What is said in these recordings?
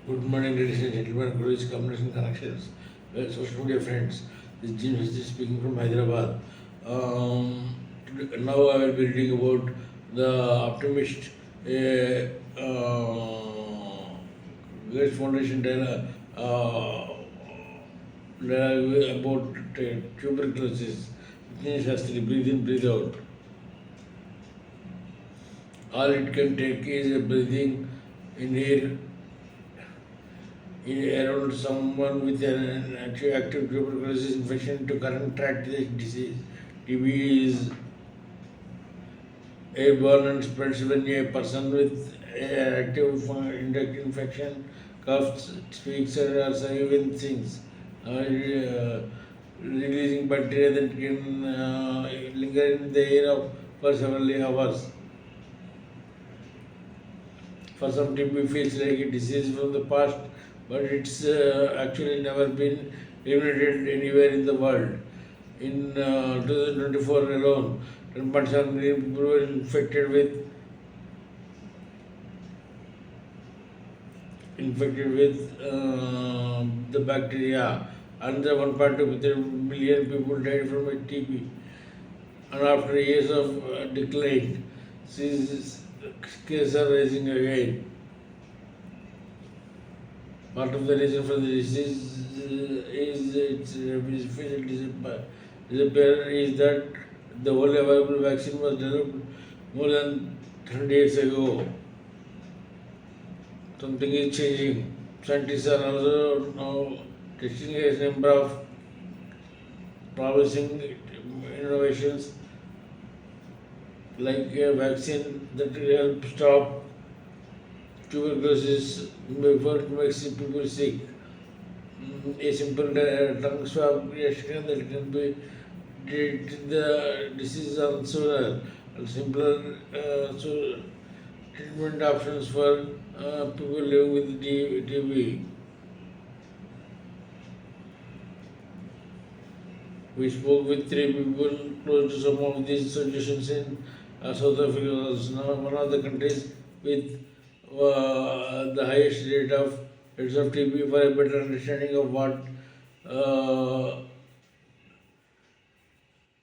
Good morning, ladies and gentlemen, Guru's Combination Connections, social media friends. This is Jim Hasti speaking from Hyderabad. Now I will be reading about the Optimist Gates Foundation about tuberculosis. Jim Hasti, breathe in, breathe out. All it can take is a breathing in air around someone with an active tuberculosis infection to contract the disease. TB is airborne and spreads when a person with an active infection coughs, speaks, or even sings, releasing bacteria that can linger in the air for several hours. For some TB feels like a disease from the past, but it's actually never been eliminated anywhere in the world. In 2024 alone, 10% million people were infected with the bacteria. Another 1.2 million people died from TB. And after years of decline, these cases are rising again. Part of the reason for the disease is its disappearance is that the only available vaccine was developed more than 30 years ago. Something is changing. Scientists are also now testing a number of promising innovations like a vaccine that will help stop tuberculosis before it makes people sick. A simple tongue swab reaction that can be treat the disease on sooner and simpler treatment options for people living with TB. We spoke with three people close to some of these solutions in South Africa, was now one of the countries with the highest rate of rates of TB for a better understanding of uh,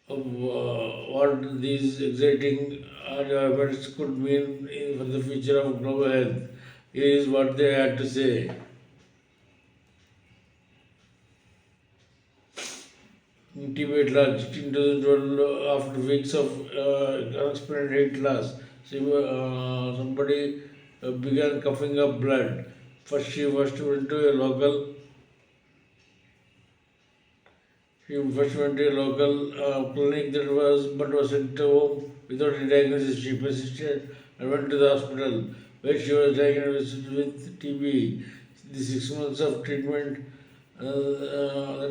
what these exciting developments could mean for the future of global health. Here is what they had to say. Intimate loss in 2012, after weeks of unexplained weight loss, somebody began coughing up blood. First went to a local She first went to a local clinic that was sent to home without a diagnosis. She persisted and went to the hospital where she was diagnosed with TB. The 6 months of treatment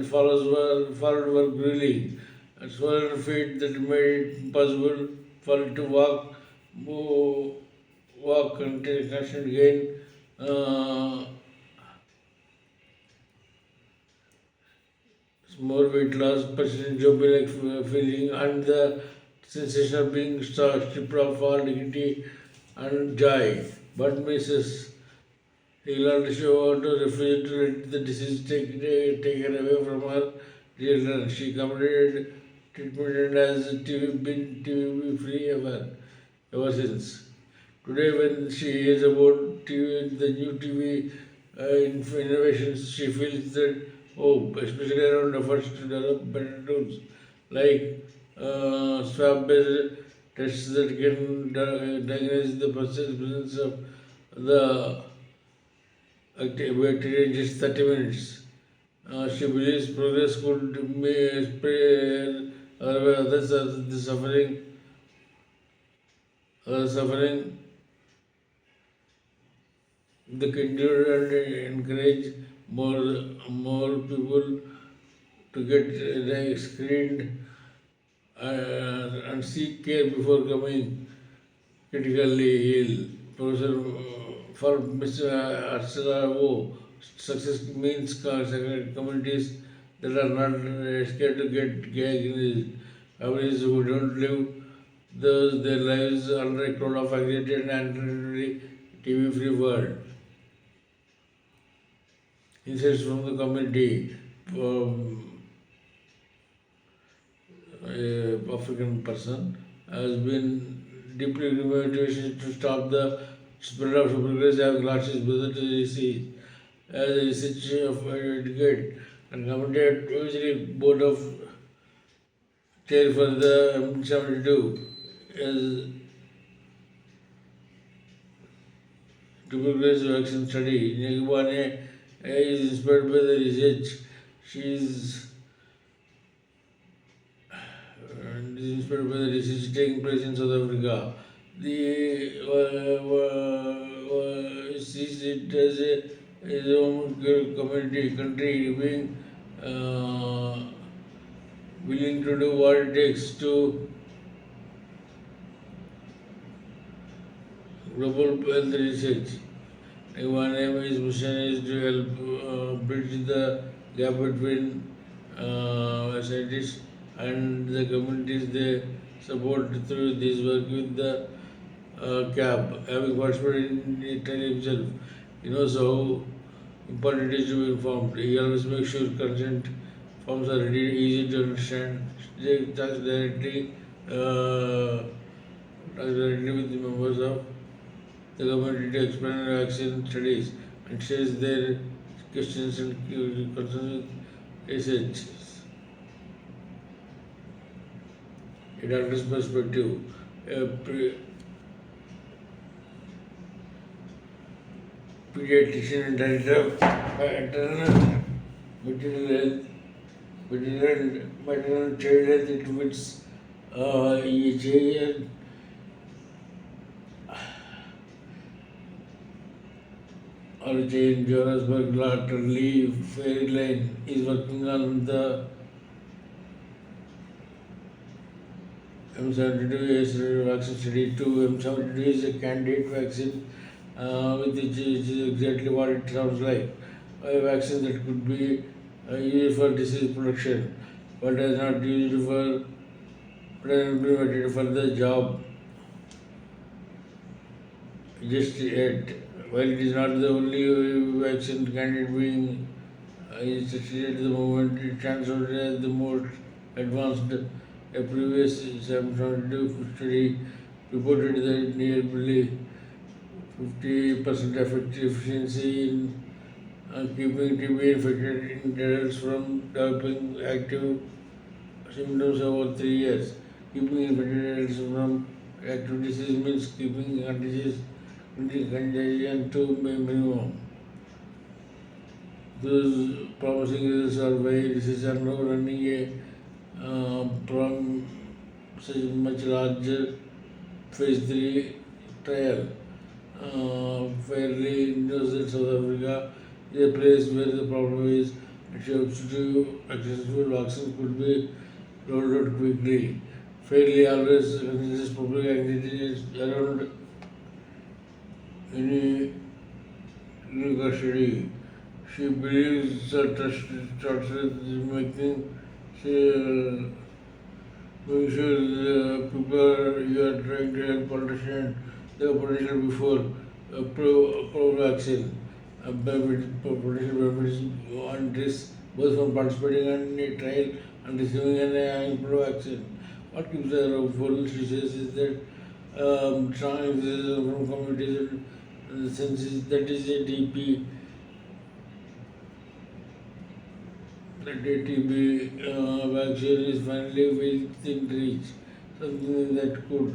followed were grueling. Swollen feet that made it impossible for her to walk and take constant gain. Uh, more weight loss, persistent job like feeling, and the sensation of being stripped of all dignity and joy. But Mrs. Hillard showed to refuse to let the disease taken away from her children. She completed treatment and has been TB free ever since. Today, when she hears about the new TV innovations, she feels that hope, especially around efforts to develop better tools like swab-based tests that can diagnose the presence of the bacteria in just 30 minutes. She believes progress could spare others are the suffering the continue and encourage more people to get screened and seek care before coming critically ill. Professor for Mr. Arcelavo, success means communities that are not scared to get diagnosed. Families who don't live their lives under a cloud of anxiety and TB free world. insights from the community. Um, a African person has been deeply motivated to stop the spread of tuberculosis classes whether to disease. As a researcher of educate and committed advisory board of chair for the M72 as tuberculosis vaccine study. Nagibane is inspired by the research. She is inspired by the research taking place in South Africa. The sees it as a his own community country being willing to do what it takes to global health research. One aim is mission is to help bridge the gap between scientists and the communities they support through this work with the CAP. Having participated in it himself, he knows how important it is to be informed. He always makes sure consent forms are ready, easy to understand. They talks directly with the members of the community to explain vaccine studies and shares their questions and concerns with research. A doctor's perspective. A pediatrician and director of maternal maternal health, maternal child health treatments, EHA RJ in Johannesburg, Latterly, Fairyline is working on the M72 vaccine study too. M72 is a candidate vaccine which is exactly what it sounds like. A vaccine that could be used for disease protection, but is not used for implemented for the job just yet. While it is not the only vaccine candidate being studied at the moment, it stands out as the most advanced. A previous 722 study reported that nearly 50% efficiency in keeping TB infected in adults from developing active symptoms over 3 years. Keeping infected adults from active disease means keeping contagion to minimum. Those promising results are why researchers are now running a from such much larger phase 3 trial. Fairly knows that South Africa is a place where the problem is accessible vaccines could be rolled out quickly. Fairly always considers public anxiety around any clinical study. She believes that trust is making sure the people you are trying to help understand the potential before pro-vaccine. Potential benefits on this both from participating in a trial and receiving an pro-vaccine. What keeps her hopeful, she says, is that strong emphasis from communities and the senses that is a DP, that a TB vaccine is finally within reach, something that could